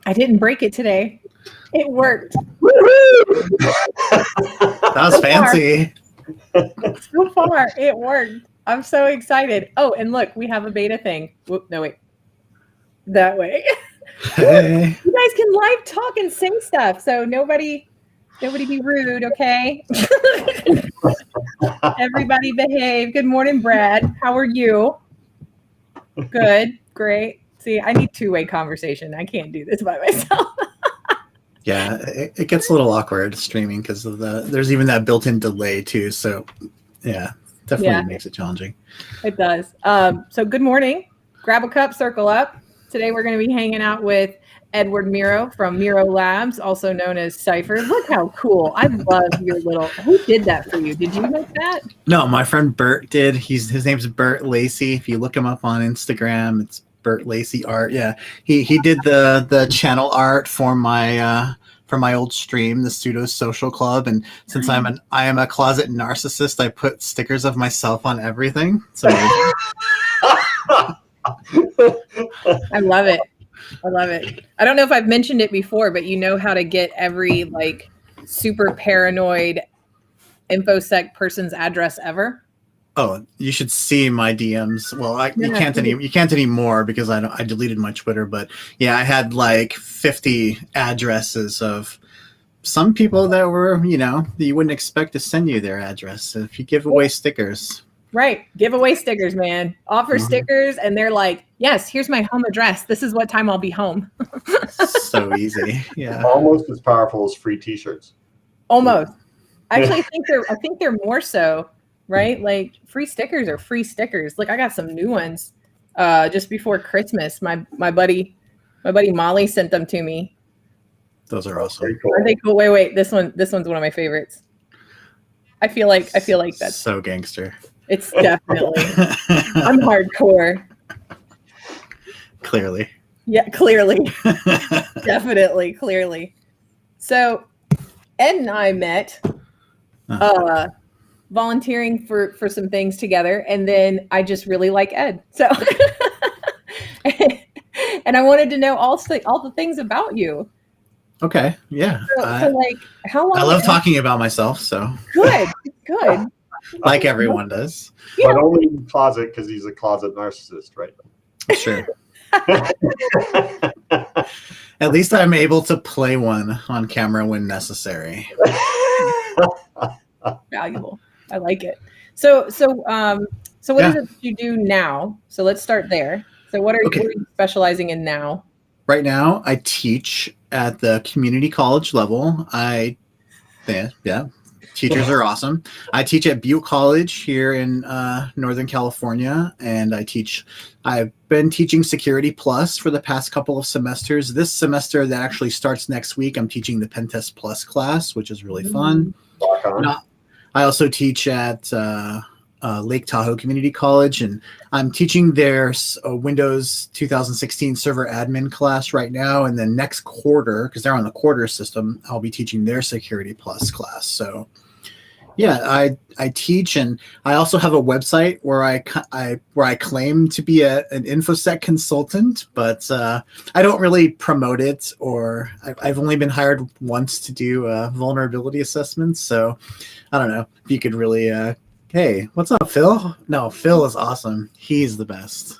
I didn't break it today. It worked. That was fancy. So far, it worked. I'm so excited. Oh, and look, we have a beta thing. Whoop, no, wait. That way. Hey. You guys can live talk and say stuff. So nobody be rude, okay? Everybody behave. Good morning, Brad. How are you? Good. Great. See, I need two-way conversation. I can't do this by myself. Yeah, it gets a little awkward streaming because of there's even that built-in delay too. So yeah, definitely makes it challenging. It does. So good morning. Grab a cup, circle up. Today we're going to be hanging out with Edward Miro from Miro Labs, also known as Decipher. Look how cool. I love your little, who did that for you? Did you make that? No, my friend Bert did. His name's Bert Lacey. If you look him up on Instagram, it's Bert Lacey Art. Yeah, he did the channel art for my old stream, the Pseudo Social Club. And since I am a closet narcissist, I put stickers of myself on everything. So I love it. I love it. I don't know if I've mentioned it before, but you know how to get every like super paranoid InfoSec person's address ever? Oh, you should see my DMs. Well, you can't anymore because I deleted my Twitter. But yeah, I had like 50 addresses of some people that were, that you wouldn't expect to send you their address if you give away stickers. Right. Give away stickers, man. Offer stickers, and they're like, yes, here's my home address. This is what time I'll be home. So easy. Yeah. Almost as powerful as free t-shirts. Almost. Actually, I think they're more so. Right? Like free stickers are free stickers. Like I got some new ones just before Christmas. My buddy Molly sent them to me. Those are awesome. Cool. Are they cool? Wait. This one's one of my favorites. I feel like that's so gangster. It's definitely I'm hardcore. Clearly. Yeah, clearly. Definitely, clearly. So Ed and I met volunteering for some things together, and then I just really like Ed, so and I wanted to know all the things about you. Okay, yeah. So like, how long? I love talking about myself, so good. Like everyone does. Yeah. But only in the closet because he's a closet narcissist, right? Sure. At least I'm able to play one on camera when necessary. Valuable. I like it. So what is it you do now? So let's start there. So what are you specializing in now? Right now, I teach at the community college level. Teachers are awesome. I teach at Butte College here in Northern California, and I've been teaching Security Plus for the past couple of semesters. This semester that actually starts next week, I'm teaching the Pentest Plus class, which is really fun. I also teach at Lake Tahoe Community College, and I'm teaching their Windows 2016 server admin class right now. And then next quarter, because they're on the quarter system, I'll be teaching their Security Plus class. So yeah, I teach, and I also have a website where I claim to be an InfoSec consultant, but I don't really promote it, or I've only been hired once to do vulnerability assessments. So I don't know if you could really, hey, what's up, Phil? No, Phil is awesome. He's the best.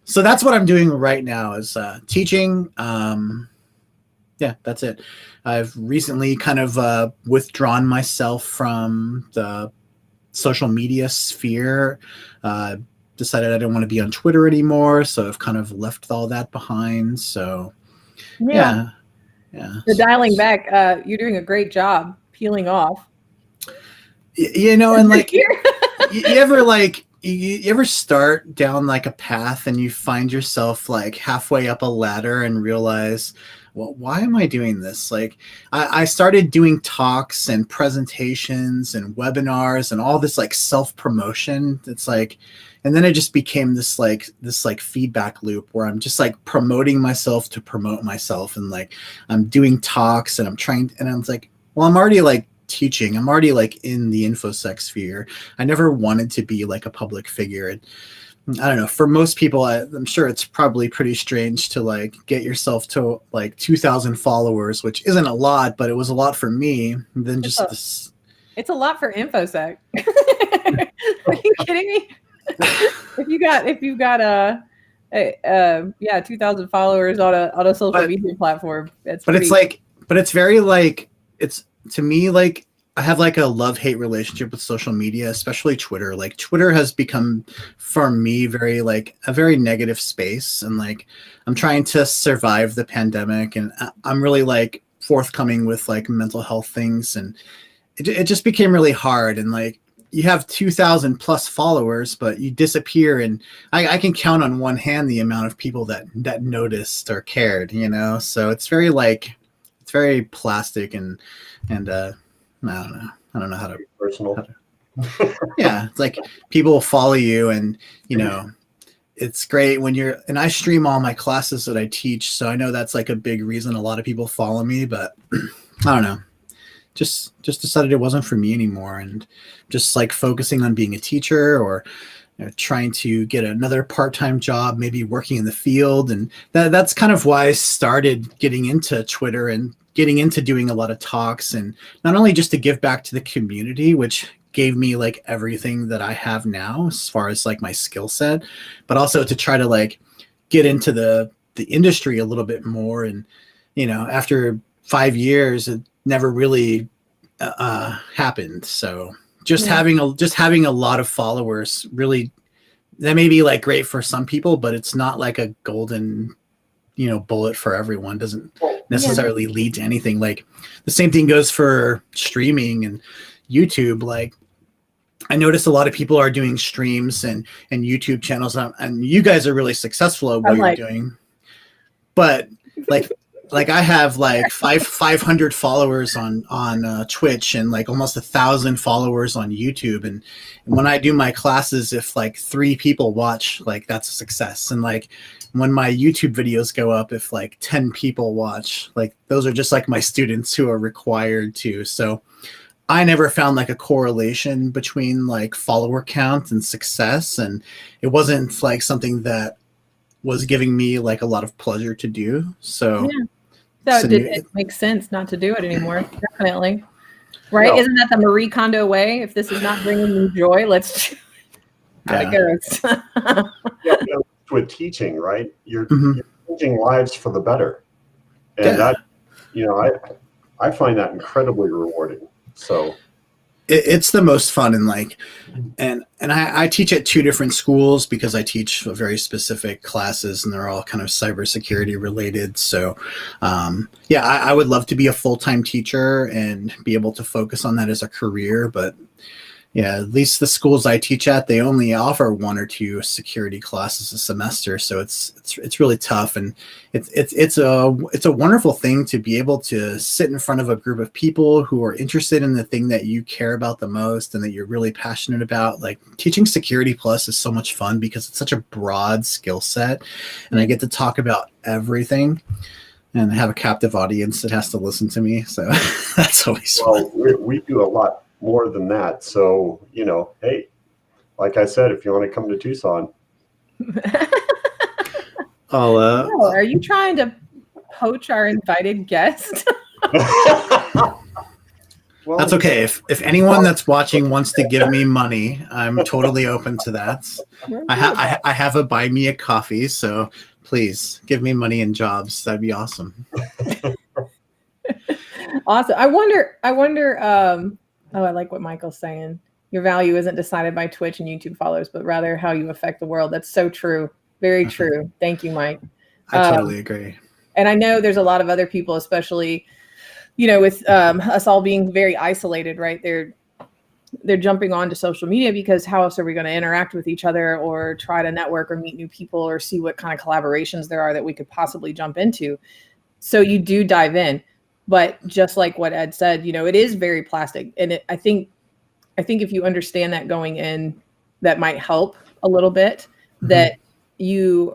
So that's what I'm doing right now is teaching. Yeah, that's it. I've recently kind of withdrawn myself from the social media sphere. Decided I didn't want to be on Twitter anymore, so I've kind of left all that behind. So yeah. The dialing back, you're doing a great job peeling off. You know, and like you ever start down like a path and you find yourself like halfway up a ladder and realize, well, why am I doing this? Like I started doing talks and presentations and webinars and all this like self-promotion. It's like, and then it just became this feedback loop where I'm just like promoting myself to promote myself. And like, I'm doing talks and I'm like, well, I'm already like teaching. I'm already like in the InfoSec sphere. I never wanted to be like a public figure. And I don't know, for most people, I'm sure it's probably pretty strange to like get yourself to like 2,000 followers, which isn't a lot, but it was a lot for me. And then just it's a lot for InfoSec. Are you kidding me? If you've got 2,000 followers on a social media platform, it's very like, it's to me like I have like a love-hate relationship with social media, especially Twitter. Like Twitter has become for me very like a very negative space, and like I'm trying to survive the pandemic, and I'm really like forthcoming with like mental health things, and it just became really hard. And like you have 2,000 plus followers, but you disappear, and I can count on one hand the amount of people that noticed or cared, you know. So it's very like it's very plastic and I don't know how to personal. Yeah, it's like people will follow you, and you know, it's great when and I stream all my classes that I teach, so I know that's like a big reason a lot of people follow me. But I don't know, just decided it wasn't for me anymore, and just like focusing on being a teacher or trying to get another part-time job, maybe working in the field. And that's kind of why I started getting into Twitter and getting into doing a lot of talks, and not only just to give back to the community, which gave me like everything that I have now as far as like my skill set, but also to try to like get into the industry a little bit more. And, you know, after 5 years, it never really happened. So just having a lot of followers, really, that may be like great for some people, but it's not like a golden, you know, bullet for everyone. Doesn't necessarily lead to anything. Like the same thing goes for streaming and YouTube. Like I noticed a lot of people are doing streams and YouTube channels, and you guys are really successful at what you're doing. But like I have like 500 followers on Twitch, and like almost 1,000 followers on YouTube. And when I do my classes, if like 3 people watch, like that's a success. And like when my YouTube videos go up, if like 10 people watch, like those are just like my students who are required to. So I never found like a correlation between like follower count and success. And it wasn't like something that was giving me like a lot of pleasure to do. So it makes sense not to do it anymore. Definitely. Right? No. Isn't that the Marie Kondo way? If this is not bringing you joy, let's gotta go. With teaching, right? You're changing lives for the better. And that, you know, I find that incredibly rewarding. So it's the most fun. And like, and I teach at 2 different schools because I teach very specific classes, and they're all kind of cybersecurity related. So I would love to be a full-time teacher and be able to focus on that as a career. But yeah, at least the schools I teach at, they only offer 1 or 2 security classes a semester, so it's really tough. And it's a wonderful thing to be able to sit in front of a group of people who are interested in the thing that you care about the most and that you're really passionate about. Like teaching Security Plus is so much fun because it's such a broad skill set, and I get to talk about everything and have a captive audience that has to listen to me. So that's always fun. Well, we do a lot more than that. So, you know, hey, like I said, if you want to come to Tucson. Are you trying to poach our invited guest? Well, That's okay. If anyone that's watching wants to give me money, I'm totally open to that. I have a buy me a coffee, so please give me money and jobs. That'd be awesome. Awesome. I wonder, oh, I like what Michael's saying. Your value isn't decided by Twitch and YouTube followers, but rather how you affect the world. That's so true. Very true. Thank you, Mike. I totally agree. And I know there's a lot of other people, especially, with us all being very isolated, right? They're jumping onto social media because how else are we going to interact with each other or try to network or meet new people or see what kind of collaborations there are that we could possibly jump into. So you do dive in, but just like what Ed said, it is very plastic. And I think if you understand that going in, that might help a little bit. That you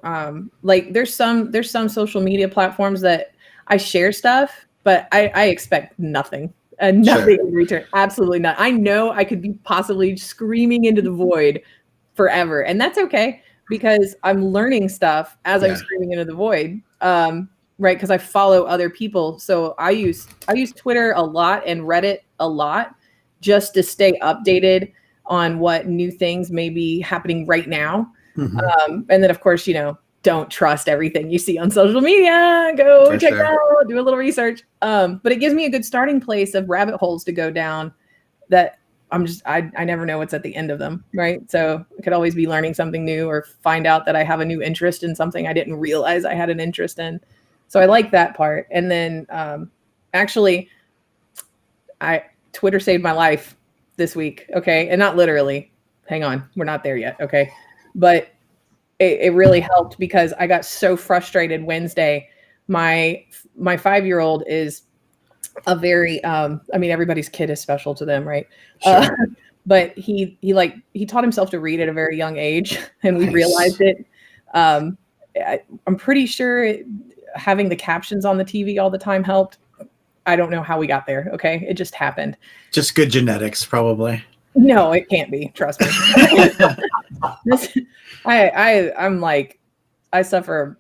there's some social media platforms that I share stuff, but I expect nothing. Nothing in return. Absolutely not. I know I could be possibly screaming into the void forever. And that's okay because I'm learning stuff as I'm screaming into the void. Right. Because I follow other people. So I use Twitter a lot and Reddit a lot just to stay updated on what new things may be happening right now. And then, of course, don't trust everything you see on social media. Go check out, do a little research. But it gives me a good starting place of rabbit holes to go down that I never know what's at the end of them. Right. So I could always be learning something new or find out that I have a new interest in something I didn't realize I had an interest in. So I like that part. And then actually, Twitter saved my life this week. Okay. And not literally. Hang on. We're not there yet. Okay. But it really helped because I got so frustrated Wednesday. My 5-year-old is a very, everybody's kid is special to them, right? Sure. But he taught himself to read at a very young age, and we realized it. I'm pretty sure having the captions on the TV all the time helped. I don't know how we got there. Okay. It just happened. Just good genetics, probably. No, it can't be. Trust me. I'm like, I suffer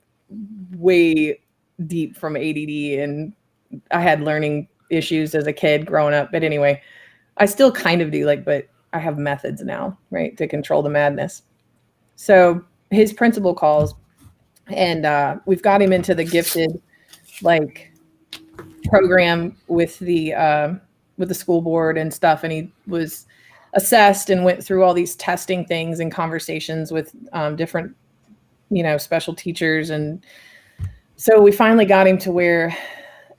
way deep from ADD, and I had learning issues as a kid growing up. But anyway, I still kind of do, but I have methods now, right, to control the madness. So his principal calls, and we've got him into the gifted program with the school board and stuff, and he was assessed and went through all these testing things and conversations with different, special teachers. And so we finally got him to where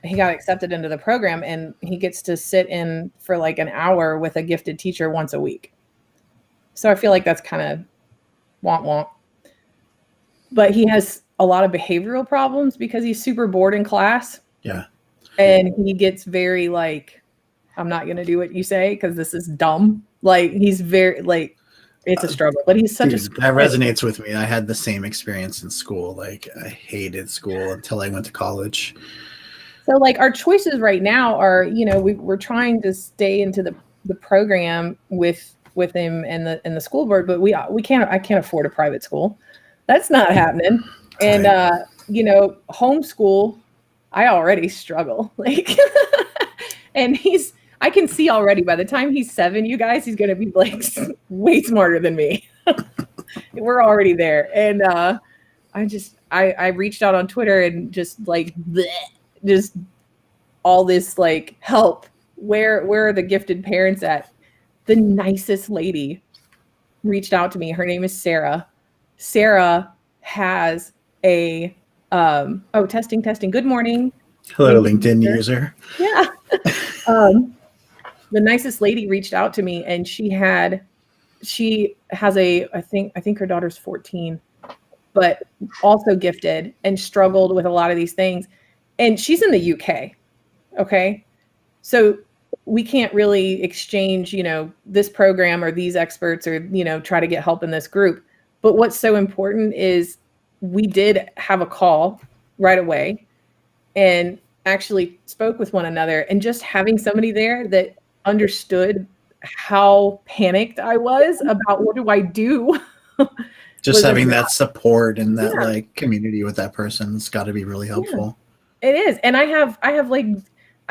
he got accepted into the program, and he gets to sit in for an hour with a gifted teacher once a week. So I feel like that's kind of womp. But he has a lot of behavioral problems because he's super bored in class. Yeah. And he gets very I'm not going to do what you say because this is dumb. He's very it's a struggle, but he's such that resonates with me. I had the same experience in school. I hated school until I went to college. So our choices right now are, we're trying to stay into the program with him and the school board, but I can't afford a private school. That's not happening. And, homeschool, I already struggle. And I can see already by the time he's 7, you guys, he's going to be way smarter than me. We're already there. And I reached out on Twitter and just just all this help. Where are the gifted parents at? The nicest lady reached out to me. Her name is Sarah. Sarah has a testing. Good morning. Hello, LinkedIn user. Yeah. The nicest lady reached out to me, and she has I think her daughter's 14, but also gifted and struggled with a lot of these things. And she's in the UK. Okay. So we can't really exchange, this program or these experts or, try to get help in this group. But what's so important is we did have a call right away and actually spoke with one another, and just having somebody there that understood how panicked I was about what do I do. Just having that support and that community with that person's got to be really helpful. Yeah, it is. And I have I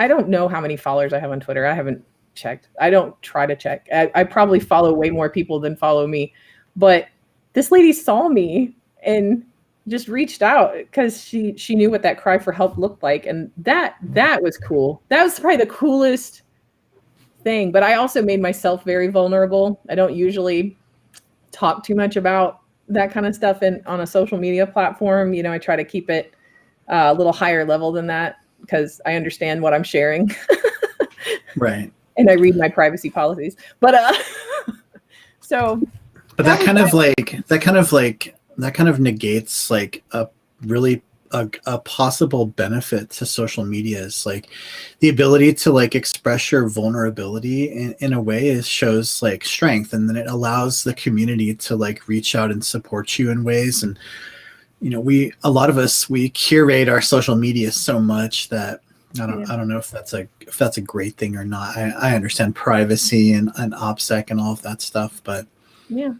don't know how many followers I have on Twitter. I haven't checked. I don't try to check. I probably follow way more people than follow me, but this lady saw me and just reached out because she knew what that cry for help looked like, and that was cool. That was probably the coolest thing. But I also made myself very vulnerable. I don't usually talk too much about that kind of stuff on a social media platform. You know, I try to keep it a little higher level than that because I understand what I'm sharing. Right. And I read my privacy policies. But so but that kind of negates like a really a possible benefit to social media is like the ability to like express your vulnerability in a way is shows like strength, and then it allows the community to like reach out and support you in ways. And you know, a lot of us curate our social media so much that I don't know if that's a great thing or not. I understand privacy and OPSEC and all of that stuff, but yeah,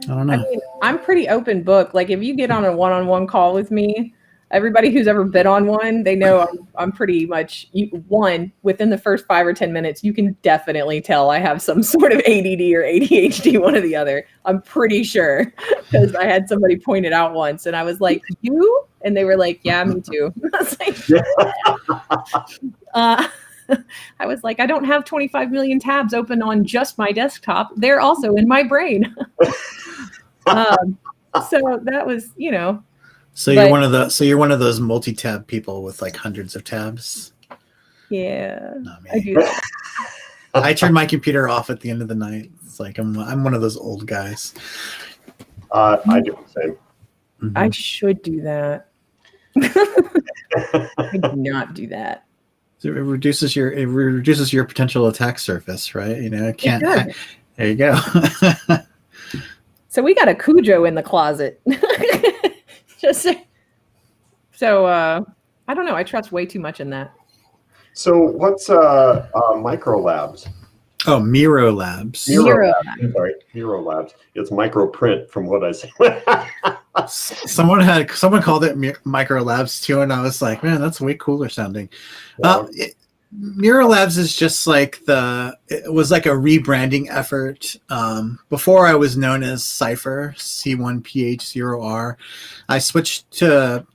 I don't know. I mean, I'm pretty open book. Like if you get on a one-on-one call with me, everybody who's ever been on one, they know I'm pretty much within the first 5 or 10 minutes, you can definitely tell I have some sort of ADD or ADHD, one or the other. I'm pretty sure because I had somebody point it out once and I was like, you? And they were like, yeah, me too. I was like, I was like, I don't have 25 million tabs open on just my desktop. They're also in my brain. So that was, you know. So you're one of those multi-tab people with like hundreds of tabs. Yeah, Not me. I do that. I turn my computer off at the end of the night. It's like I'm one of those old guys. I do the same. Mm-hmm. I should do that. I do not do that. So it reduces your potential attack surface, right? You know, it can't. There you go. So we got a Cujo in the closet. So I don't know. I trust way too much in that. So what's Micro Labs? Oh, Miro Labs. Miro Labs. It's micro print from what I see. Someone called it Micro Labs too, and I was like, man, that's way cooler sounding. Miro Labs is just like it was like a rebranding effort. Before I was known as Cypher, C1PH0R. I switched to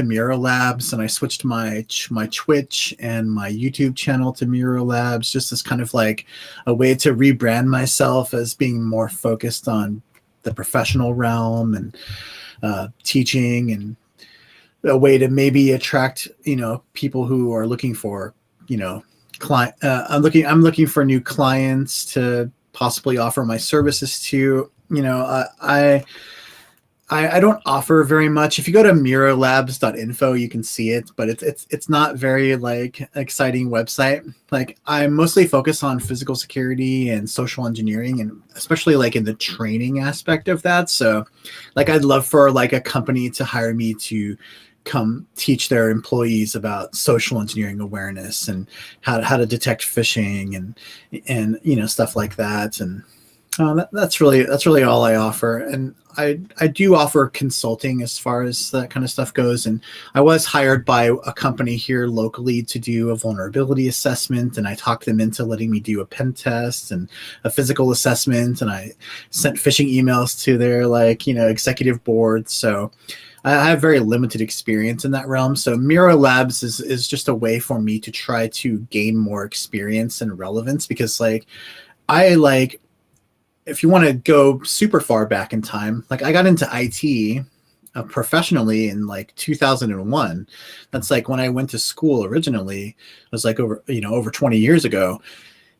Miro Labs, and I switched my Twitch and my YouTube channel to Miro Labs, just as kind of like a way to rebrand myself as being more focused on the professional realm and teaching, and a way to maybe attract, you know, people who are looking for, you know, I'm looking for new clients to possibly offer my services to. You know, I don't offer very much. If you go to mirolabs.info, you can see it, but it's not very like exciting website. Like I mostly focus on physical security and social engineering, and especially like in the training aspect of that. So like I'd love for like a company to hire me to come teach their employees about social engineering awareness and how to detect phishing and you know, stuff like that. And that's really all I offer. And I do offer consulting as far as that kind of stuff goes. And I was hired by a company here locally to do a vulnerability assessment, and I talked them into letting me do a pen test and a physical assessment. And I sent phishing emails to their like, you know, executive board. So I have very limited experience in that realm. So Miro Labs is just a way for me to try to gain more experience and relevance, because like if you want to go super far back in time, like I got into IT professionally in like 2001. That's like when I went to school originally. It was like over 20 years ago.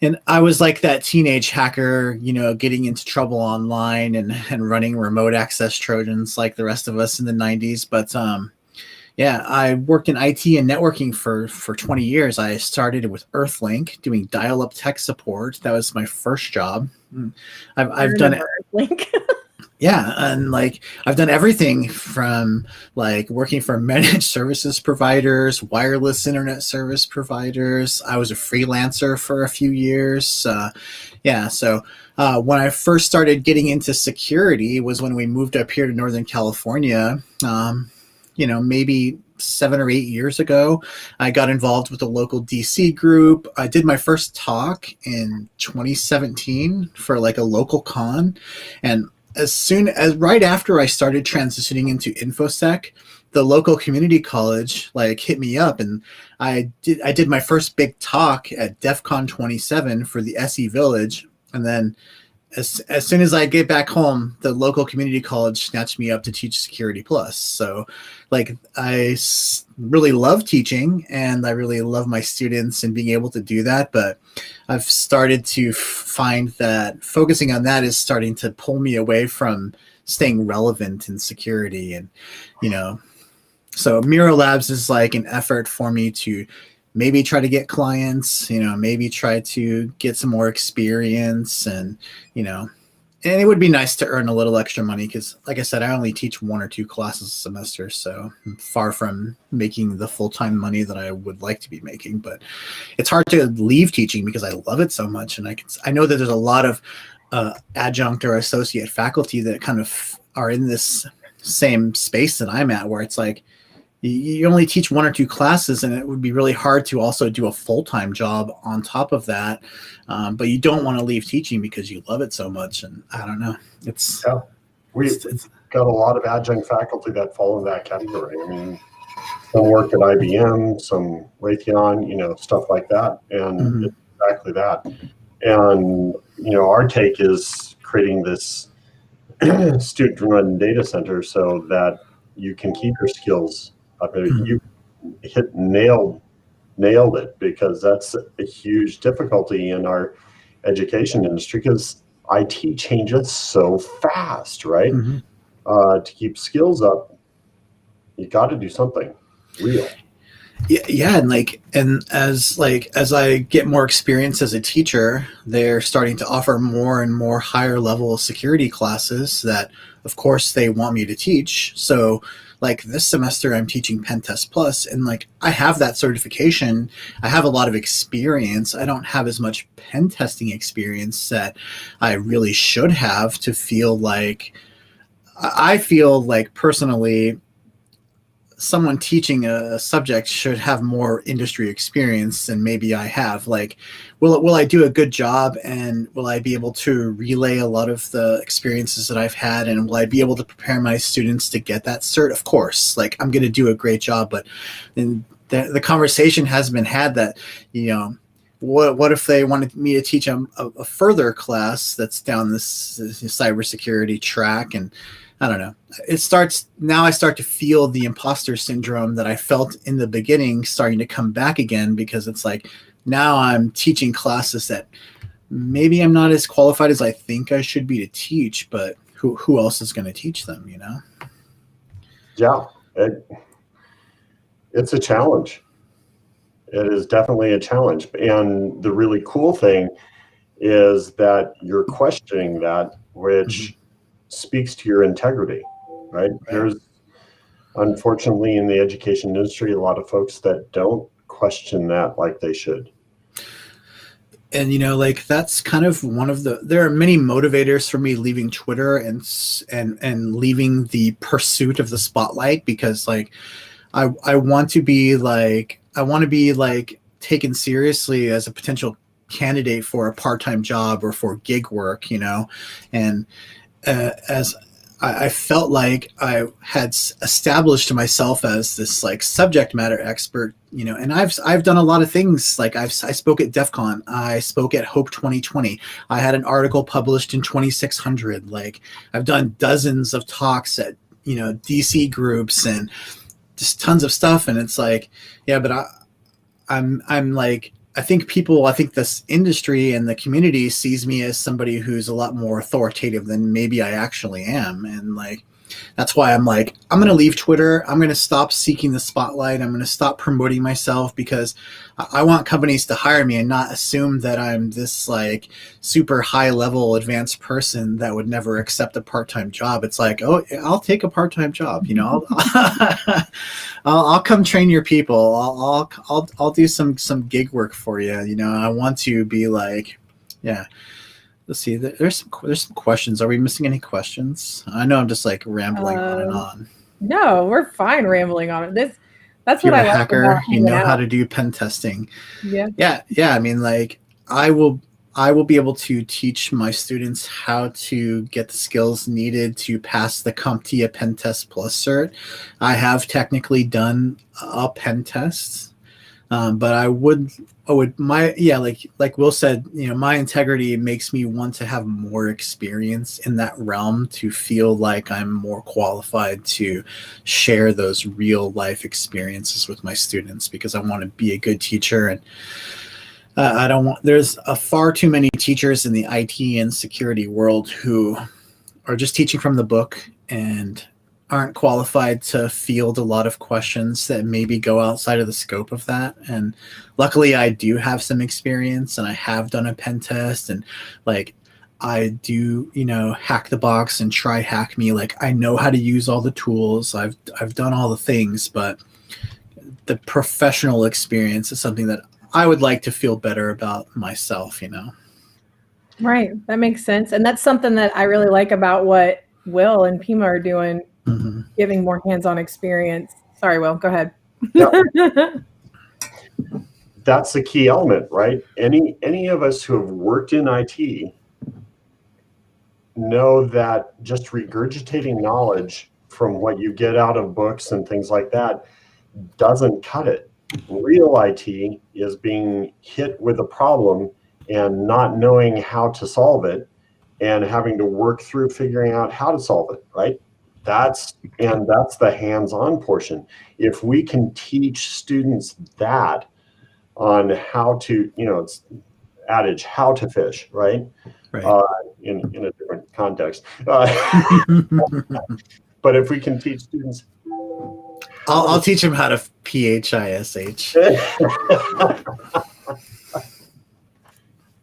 And I was like that teenage hacker, you know, getting into trouble online and running remote access Trojans like the rest of us in the 90s. But yeah, I worked in IT and networking for 20 years. I started with Earthlink doing dial-up tech support. That was my first job. I've done it. Earthlink. Yeah, and like I've done everything from like working for managed services providers, wireless internet service providers. I was a freelancer for a few years. Yeah, so when I first started getting into security was when we moved up here to Northern California. You know, maybe 7 or 8 years ago. I got involved with a local DC group. I did my first talk in 2017 for like a local con. And right after I started transitioning into InfoSec, the local community college like hit me up, and I did my first big talk at DEF CON 27 for the SE Village. And then as soon as I get back home, the local community college snatched me up to teach Security Plus. So like really love teaching, and I really love my students and being able to do that. But I've started to find that focusing on that is starting to pull me away from staying relevant in security. And, so Miro Labs is like an effort for me to maybe try to get clients, maybe try to get some more experience, and it would be nice to earn a little extra money because, like I said, I only teach 1 or 2 classes a semester, so I'm far from making the full-time money that I would like to be making. But it's hard to leave teaching because I love it so much, and I know that there's a lot of adjunct or associate faculty that kind of are in this same space that I'm at, where it's like, you only teach 1 or 2 classes, and it would be really hard to also do a full-time job on top of that. But you don't want to leave teaching because you love it so much. And I don't know. We've got a lot of adjunct faculty that fall in that category. I mean, some work at IBM, some Raytheon, stuff like that. And it's exactly that. And, our take is creating this student-run data center so that you can keep your skills up. You nailed it, because that's a huge difficulty in our education industry, because IT changes so fast, right? To keep skills up, you got to do something real. Yeah, and as I get more experience as a teacher, they're starting to offer more and more higher level security classes that, of course, they want me to teach. So like this semester I'm teaching Pen Test Plus, and like I have that certification. I have a lot of experience. I don't have as much pen testing experience that I really should have to feel like, I feel like personally someone teaching a subject should have more industry experience than maybe I have. Like, will I do a good job, and will I be able to relay a lot of the experiences that I've had, and will I be able to prepare my students to get that cert? Of course, like I'm going to do a great job, but then the conversation has been had that, what if they wanted me to teach them a further class that's down this cybersecurity track? And I don't know. I start to feel the imposter syndrome that I felt in the beginning starting to come back again, because it's like now I'm teaching classes that maybe I'm not as qualified as I think I should be to teach, but who else is going to teach them, Yeah, it's a challenge. It is definitely a challenge. And the really cool thing is that you're questioning that, which speaks to your integrity, right? There's, unfortunately, in the education industry, a lot of folks that don't question that like they should. And that's kind of there are many motivators for me leaving Twitter and leaving the pursuit of the spotlight, because like I want to be taken seriously as a potential candidate for a part-time job or for gig work, and as I felt like I had established myself as this like subject matter expert, and I've done a lot of things. Like I spoke at DEF CON, I spoke at Hope 2020, I had an article published in 2600. Like I've done dozens of talks at DC groups and just tons of stuff. And it's like, yeah, but I'm like, I think this industry and the community sees me as somebody who's a lot more authoritative than maybe I actually am. And like, that's why I'm like, I'm going to leave Twitter. I'm going to stop seeking the spotlight. I'm going to stop promoting myself, because I want companies to hire me and not assume that I'm this like super high level advanced person that would never accept a part-time job. It's like, oh, I'll take a part-time job. I'll come train your people. I'll do some gig work for you. I want to be like, yeah. Let's see. There's some questions. Are we missing any questions? I know I'm just like rambling on and on. No, we're fine rambling on it. That's if you're what a I like hacker, about you hanging know how out. to do pen testing. Yeah. Yeah. I mean, like, I will be able to teach my students how to get the skills needed to pass the CompTIA Pen Test Plus cert. I have technically done a pen test, but like Will said, my integrity makes me want to have more experience in that realm to feel like I'm more qualified to share those real life experiences with my students, because I want to be a good teacher. And I don't want, there's far too many teachers in the IT and security world who are just teaching from the book and aren't qualified to field a lot of questions that maybe go outside of the scope of that. And luckily I do have some experience, and I have done a pen test, and like I do, hack the box and try hack me. Like, I know how to use all the tools. I've done all the things, but the professional experience is something that I would like to feel better about myself, Right. That makes sense. And that's something that I really like about what Will and PIMA are doing, giving more hands-on experience. Sorry, Will, go ahead. Yep. That's the key element, right? Any of us who have worked in IT know that just regurgitating knowledge from what you get out of books and things like that doesn't cut it. Real IT is being hit with a problem and not knowing how to solve it, and having to work through figuring out how to solve it, right? That's the hands-on portion. If we can teach students that on how to, it's adage, how to fish, right? Right. In a different context. But if we can teach students, I'll teach them how to PHISH.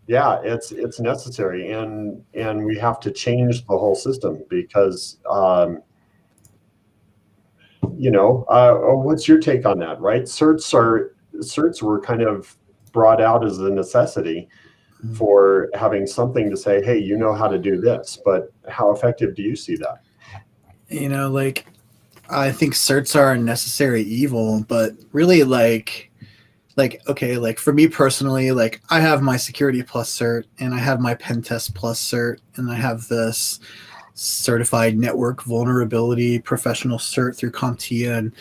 Yeah, it's necessary, and we have to change the whole system, because what's your take on that, right? Certs were kind of brought out as a necessity for having something to say, hey, you know how to do this, but how effective do you see that? Like, I think certs are a necessary evil, but really, okay, like for me personally, like I have my Security Plus cert, and I have my Pen Test Plus cert, and I have this Certified Network Vulnerability Professional cert through CompTIA, and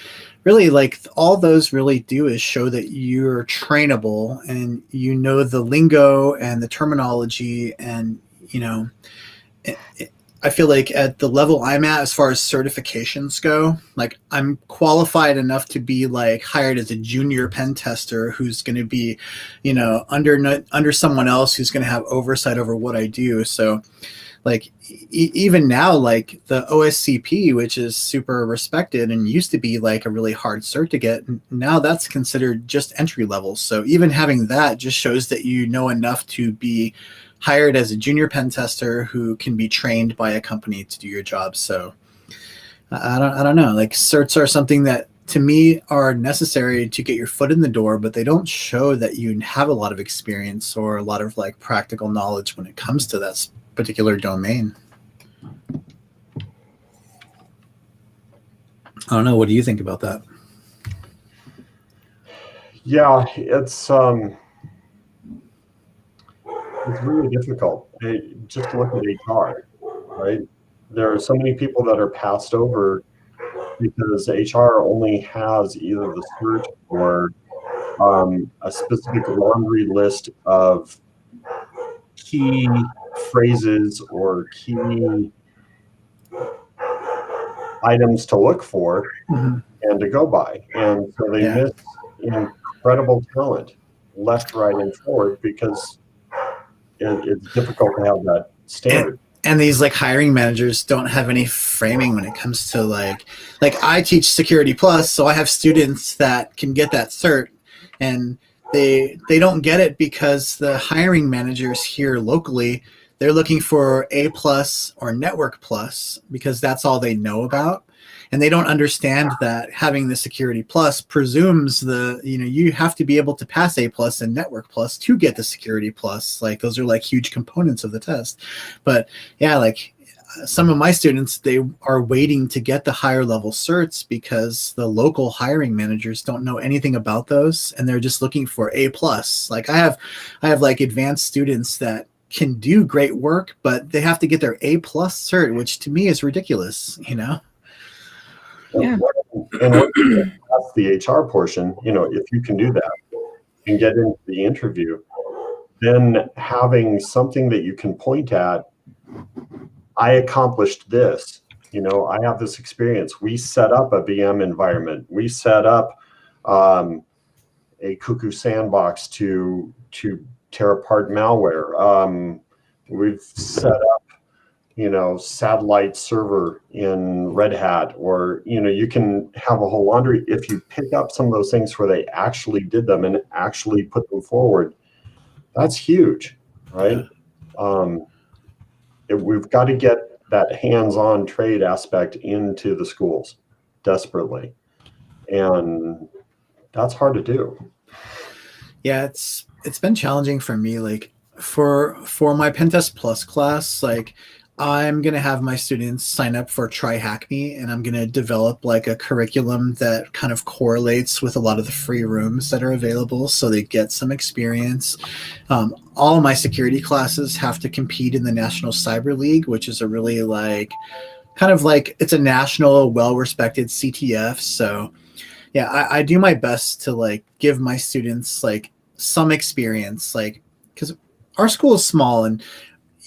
really, like, all those really do is show that you're trainable and you know the lingo and the terminology, and I feel like at the level I'm at, as far as certifications go, like I'm qualified enough to be like hired as a junior pen tester who's going to be, under someone else who's going to have oversight over what I do. So like even now, like the OSCP, which is super respected and used to be like a really hard cert to get, now that's considered just entry level. So even having that just shows that you know enough to be hired as a junior pen tester who can be trained by a company to do your job. So I don't know, like certs are something that to me are necessary to get your foot in the door, but they don't show that you have a lot of experience or a lot of like practical knowledge when it comes to that particular domain. I don't know. What do you think about that? Yeah, it's really difficult. Just look at HR, right? There are so many people that are passed over because HR only has either the cert or a specific laundry list of key phrases or key items to look for and to go by. And so they miss incredible talent left, right, and forward because it's difficult to have that standard. And these like hiring managers don't have any framing when it comes to like I teach Security Plus, so I have students that can get that cert, and they don't get it because the hiring managers here locally, they're looking for A+ or Network Plus because that's all they know about. And they don't understand that having the Security Plus presumes you have to be able to pass A+ and Network Plus to get the Security Plus. Like those are like huge components of the test. But yeah, like some of my students, they are waiting to get the higher level certs because the local hiring managers don't know anything about those, and they're just looking for A plus. Like I have like advanced students that can do great work, but they have to get their A plus cert, which to me is ridiculous, you know? Yeah. And that's the HR portion. You know, if you can do that and get into the interview, then having something that you can point at, I accomplished this, you know, I have this experience. We set up a VM environment. We set up a Cuckoo sandbox to tear apart malware. We've set up, you know, satellite server in Red Hat, or, you know, you can have a whole laundry. If you pick up some of those things where they actually did them and actually put them forward, that's huge, right? We've got to get that hands-on trade aspect into the schools desperately. And that's hard to do. Yeah, it's been challenging for me. Like for my Pentest Plus class, like I'm going to have my students sign up for Try Hack Me, and I'm going to develop like a curriculum that kind of correlates with a lot of the free rooms that are available so they get some experience. All of my security classes have to compete in the National Cyber League, which is a really like kind of like it's a national well-respected CTF. So yeah, I do my best to like give my students like some experience, like because our school is small, and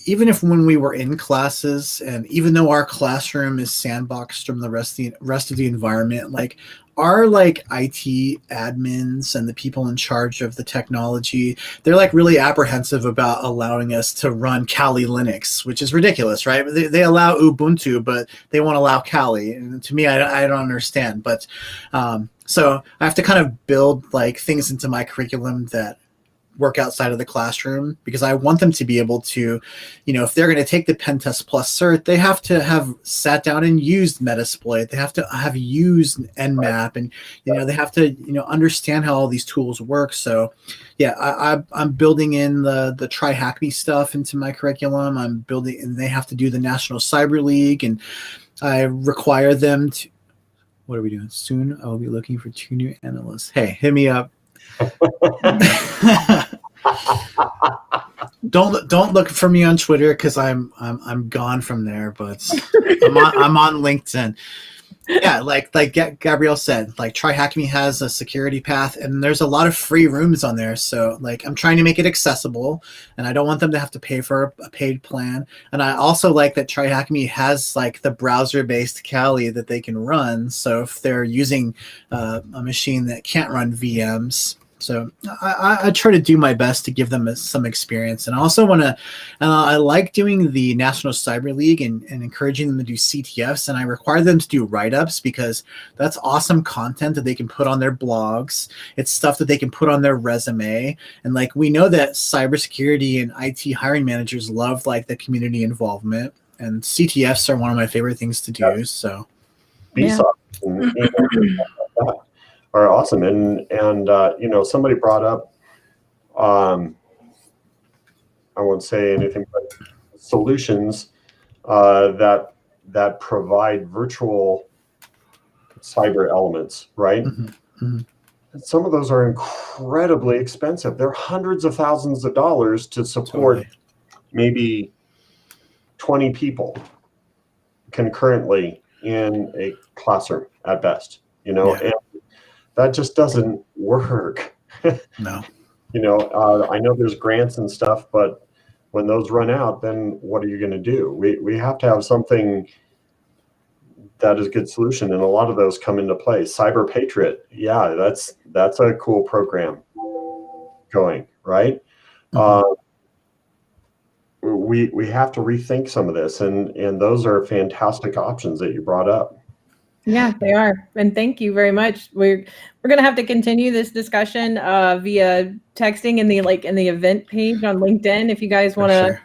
even if when we were in classes, and even though our classroom is sandboxed from the rest of the environment, like our like IT admins and the people in charge of the technology, they're like really apprehensive about allowing us to run Kali Linux, which is ridiculous, right? They allow Ubuntu, but they won't allow Kali. And to me, I don't understand. But so I have to kind of build like things into my curriculum that work outside of the classroom, because I want them to be able to, you know, if they're going to take the Pentest Plus cert, they have to have sat down and used Metasploit. They have to have used Nmap, and, you know, they have to, you know, understand how all these tools work. So yeah, I'm building in the Try Hack Me stuff into my curriculum. I'm building, and they have to do the National Cyber League, and I require them to, what are we doing? Soon I will be looking for 2 new analysts. Hey, hit me up. Don't look for me on Twitter, because I'm gone from there, but I'm on LinkedIn. Yeah, like Gabrielle said, like Try Hack Me has a security path, and there's a lot of free rooms on there. So like I'm trying to make it accessible, and I don't want them to have to pay for a paid plan. And I also like that Try Hack Me has like the browser-based Kali that they can run. So if they're using a machine that can't run VMs. So I try to do my best to give them some experience. And I also want to, I like doing the National Cyber League and encouraging them to do CTFs. And I require them to do write-ups, because that's awesome content that they can put on their blogs. It's stuff that they can put on their resume. And like, we know that cybersecurity and IT hiring managers love like the community involvement, and CTFs are one of my favorite things to do. So BSOC are awesome. And you know, somebody brought up, I won't say anything, but solutions that provide virtual cyber elements, right? Some of those are incredibly expensive. They're hundreds of thousands of dollars to support maybe 20 people concurrently in a classroom at best, you know. And that just doesn't work. No. You know, I know there's grants and stuff, but when those run out, then what are you going to do? We have to have something that is a good solution, and a lot of those come into play. Cyber Patriot, yeah, that's a cool program going, right? We have to rethink some of this, and those are fantastic options that you brought up. Yeah, they are. And thank you very much. We're going to have to continue this discussion via texting in the event page on LinkedIn. If you guys want to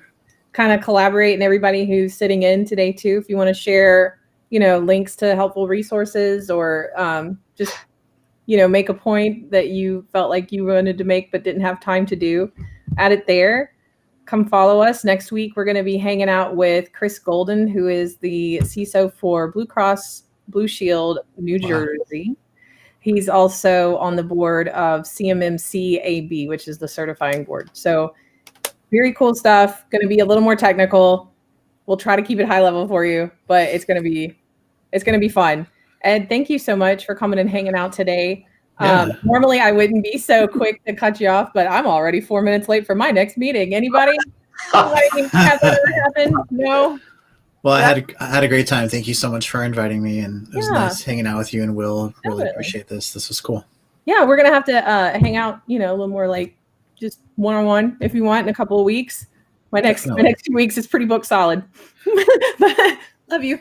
kind of collaborate, and everybody who's sitting in today too, if you want to share, you know, links to helpful resources, or just, you know, make a point that you felt like you wanted to make but didn't have time to do, add it there. come follow us. Next week, we're going to be hanging out with Chris Golden, who is the CISO for Blue Cross Blue Shield, New Jersey. He's also on the board of CMMC AB, which is the certifying board. So very cool stuff. Going to be a little more technical. We'll try to keep it high level for you, but it's going to be fun. Ed, thank you so much for coming and hanging out today. Yeah. Normally I wouldn't be so quick to cut you off, but I'm already 4 minutes late for my next meeting. Anybody have that ever happen? No? Well, I had a great time. Thank you so much for inviting me, and it was nice hanging out with you and Will. Really appreciate this. This was cool. Yeah, we're gonna have to hang out, a little more like just one-on-one if you want in a couple of weeks. My next 2 weeks is pretty book solid. But love you.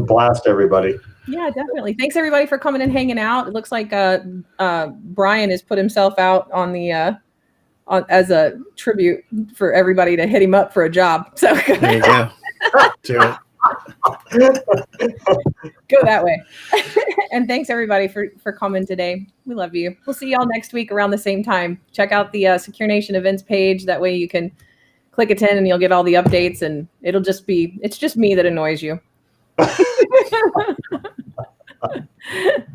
Blast, everybody. Yeah, definitely. Thanks everybody for coming and hanging out. It looks like Brian has put himself out on the as a tribute for everybody to hit him up for a job. So there you go. Do it. Go that way. And thanks everybody for coming today. We love you. We'll see y'all next week around the same time. Check out the Secure Nation events page. That way you can click attend and you'll get all the updates, and it's just me that annoys you.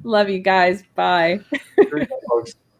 Love you guys. Bye.